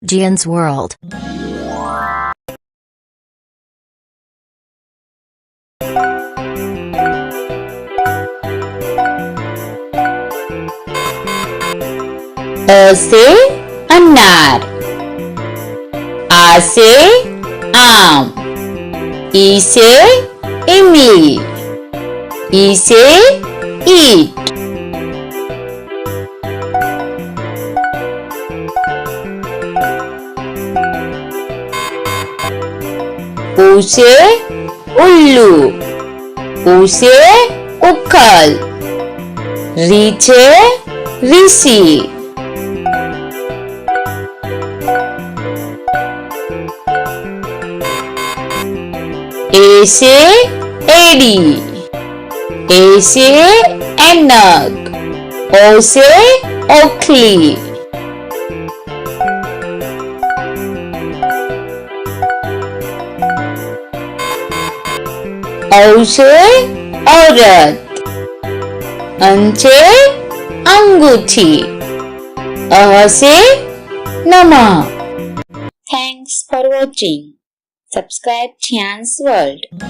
Gian's World. अ से अनार, आ से आम, ई से इमली, ई से ईट, ऊ से उल्लू, ऊ से उखल, री से ऋषि, ए से एडी, ए से ऐनक, ओ से ओखली, औ से औरत, अं से अंगूठी, अ से नमक. Thanks for watching. Subscribe Gian's World.